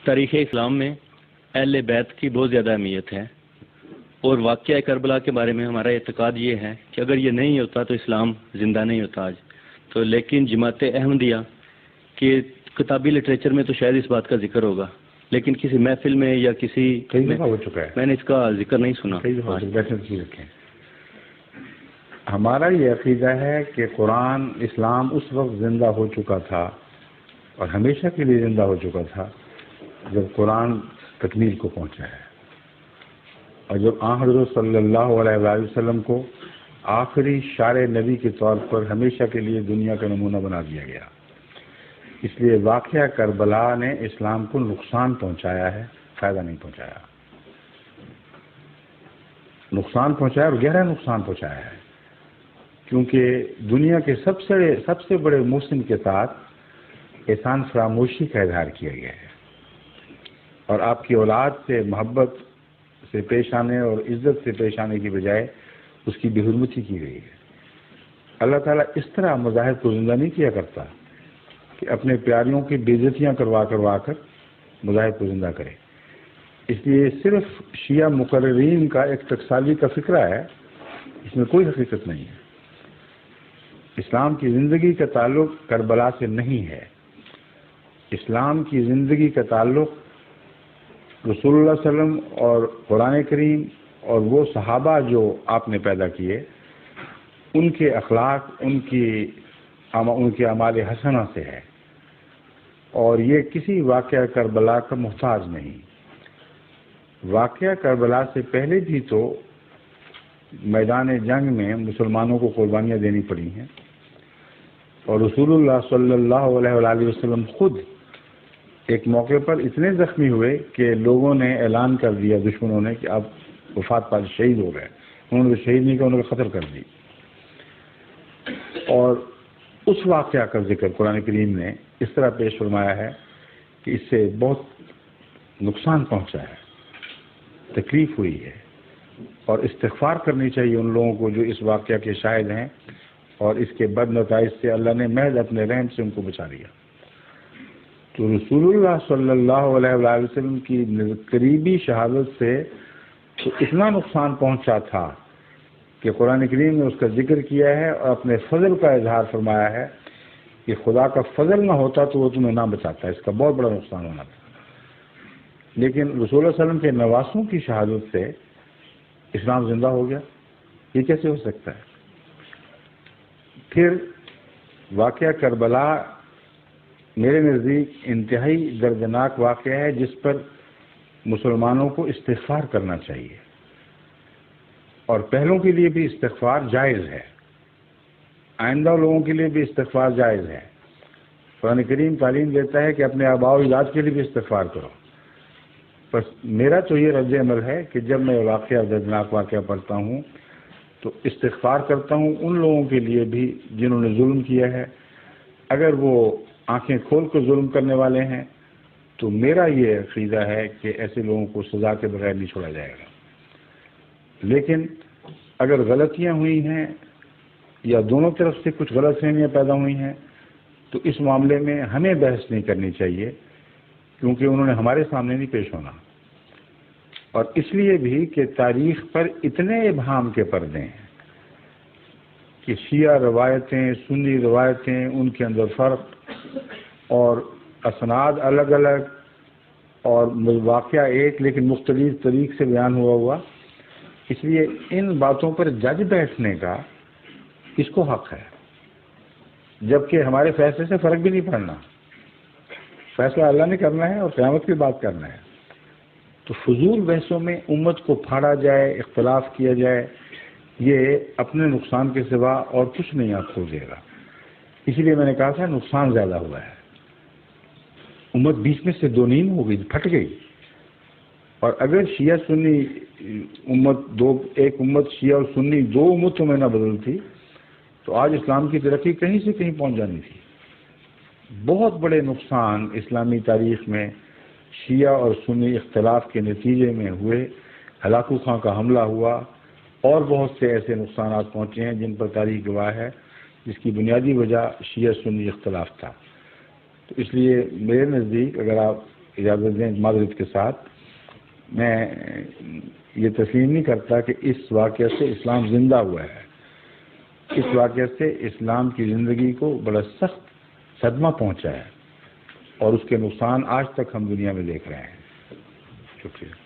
تاریخ اسلام میں اہل بیت کی بہت زیادہ اہمیت ہے، اور واقعہ کربلا کے بارے میں ہمارا اعتقاد یہ ہے کہ اگر یہ نہیں ہوتا تو اسلام زندہ نہیں ہوتا آج تو. لیکن جماعت احمدیہ کے کتابی لٹریچر میں تو شاید اس بات کا ذکر ہوگا، لیکن کسی محفل میں یا کسی کئی دفعہ ہو چکا ہے، میں نے اس کا ذکر نہیں سنا. کئی دفعہ رکھیں. ہمارا یہ عقیدہ ہے کہ قرآن اسلام اس وقت زندہ ہو چکا تھا اور ہمیشہ کے لیے زندہ ہو چکا تھا جب قرآن تکمیل کو پہنچا ہے، اور جب حضرت صلی اللہ علیہ وآلہ وسلم کو آخری شار نبی کے طور پر ہمیشہ کے لیے دنیا کا نمونہ بنا دیا گیا. اس لیے واقعہ کربلا نے اسلام کو نقصان پہنچایا ہے، فائدہ نہیں پہنچایا. نقصان پہنچایا اور گہرا نقصان پہنچایا ہے، کیونکہ دنیا کے سب سے بڑے محسن کے ساتھ احسان فراموشی کا اظہار کیا گیا ہے، اور آپ کی اولاد سے محبت سے پیش آنے اور عزت سے پیش آنے کی بجائے اس کی بے حرمتی کی گئی ہے. اللہ تعالیٰ اس طرح مذاہب کو زندہ نہیں کیا کرتا کہ اپنے پیاریوں کی بے عزتیاں کروا کر مذاہب کو زندہ کرے. اس لیے صرف شیعہ مقررین کا ایک ٹکسالی کا فکرہ ہے، اس میں کوئی حقیقت نہیں ہے. اسلام کی زندگی کا تعلق کربلا سے نہیں ہے. اسلام کی زندگی کا تعلق رسول اللہ صلی اللہ علیہ وسلم اور قرآن کریم اور وہ صحابہ جو آپ نے پیدا کیے، ان کے اخلاق، ان کے اعمال حسنہ سے ہے، اور یہ کسی واقعہ کربلا کا محتاج نہیں. واقعہ کربلا سے پہلے بھی تو میدان جنگ میں مسلمانوں کو قربانیاں دینی پڑی ہیں، اور رسول اللہ صلی اللہ علیہ وآلہ وسلم خود ایک موقع پر اتنے زخمی ہوئے کہ لوگوں نے اعلان کر دیا، دشمنوں نے، کہ اب وفات پا شہید ہو گئے. انہوں نے شہید نہیں کیا، انہوں نے قتل کر دی. اور اس واقعہ کا ذکر قرآن کریم نے اس طرح پیش فرمایا ہے کہ اس سے بہت نقصان پہنچا ہے، تکلیف ہوئی ہے، اور استغفار کرنی چاہیے ان لوگوں کو جو اس واقعہ کے شاہد ہیں، اور اس کے بد نتائج سے اللہ نے محض اپنے رحم سے ان کو بچا لیا. تو رسول اللہ صلی اللہ علیہ وآلہ وسلم کی قریبی شہادت سے تو اتنا نقصان پہنچا تھا کہ قرآن کریم نے اس کا ذکر کیا ہے اور اپنے فضل کا اظہار فرمایا ہے کہ خدا کا فضل نہ ہوتا تو وہ تمہیں نہ بچاتا. اس کا بہت بڑا نقصان ہونا تھا. لیکن رسول اللہ صلی اللہ علیہ وسلم کے نواسوں کی شہادت سے اسلام زندہ ہو گیا. یہ کیسے ہو سکتا ہے؟ پھر واقعہ کربلا میرے نزدیک انتہائی دردناک واقعہ ہے، جس پر مسلمانوں کو استغفار کرنا چاہیے، اور پہلوں کے لیے بھی استغفار جائز ہے، آئندہ لوگوں کے لیے بھی استغفار جائز ہے. قرآن کریم تعلیم دیتا ہے کہ اپنے آباء و اجداد کے لیے بھی استغفار کرو. بس میرا تو یہ رد عمل ہے کہ جب میں دردناک واقعہ پڑھتا ہوں تو استغفار کرتا ہوں ان لوگوں کے لیے بھی جنہوں نے ظلم کیا ہے. اگر وہ آنکھیں کھول کر ظلم کرنے والے ہیں تو میرا یہ عقیدہ ہے کہ ایسے لوگوں کو سزا کے بغیر نہیں چھوڑا جائے گا. لیکن اگر غلطیاں ہوئی ہیں یا دونوں طرف سے کچھ غلط فہمیاں پیدا ہوئی ہیں تو اس معاملے میں ہمیں بحث نہیں کرنی چاہیے، کیونکہ انہوں نے ہمارے سامنے نہیں پیش ہونا. اور اس لیے بھی کہ تاریخ پر اتنے ابہام کے پردے ہیں کہ شیعہ روایتیں، سنی روایتیں، ان کے اندر فرق اور اسناد الگ الگ، اور واقعہ ایک لیکن مختلف طریق سے بیان ہوا. اس لیے ان باتوں پر جج بیٹھنے کا کس کو حق ہے، جبکہ ہمارے فیصلے سے فرق بھی نہیں پڑنا. فیصلہ اللہ نے کرنا ہے اور قیامت کی بات کرنا ہے. تو فضول بحثوں میں امت کو پھاڑا جائے، اختلاف کیا جائے، یہ اپنے نقصان کے سوا اور کچھ نہیں آپ کو دے گا. اسی لیے میں نے کہا تھا نقصان زیادہ ہوا ہے. امت بیچ میں سے دو نیم ہو گئی، پھٹ گئی. اور اگر شیعہ سنی ایک امت شیعہ اور سنی دو امتوں میں نہ بدلتی تو آج اسلام کی ترقی کہیں سے کہیں پہنچ جانی تھی. بہت بڑے نقصان اسلامی تاریخ میں شیعہ اور سنی اختلاف کے نتیجے میں ہوئے. ہلاکو خاں کا حملہ ہوا اور بہت سے ایسے نقصانات پہنچے ہیں جن پر تاریخ گواہ ہے، جس کی بنیادی وجہ شیعہ سنی اختلاف تھا. تو اس لیے میرے نزدیک اگر آپ اجازت دیں معذرت کے ساتھ، میں یہ تسلیم نہیں کرتا کہ اس واقعے سے اسلام زندہ ہوا ہے۔ اس واقعے سے اسلام کی زندگی کو بڑا سخت صدمہ پہنچا ہے اور اس کے نقصان آج تک ہم دنیا میں دیکھ رہے ہیں۔ شکریہ۔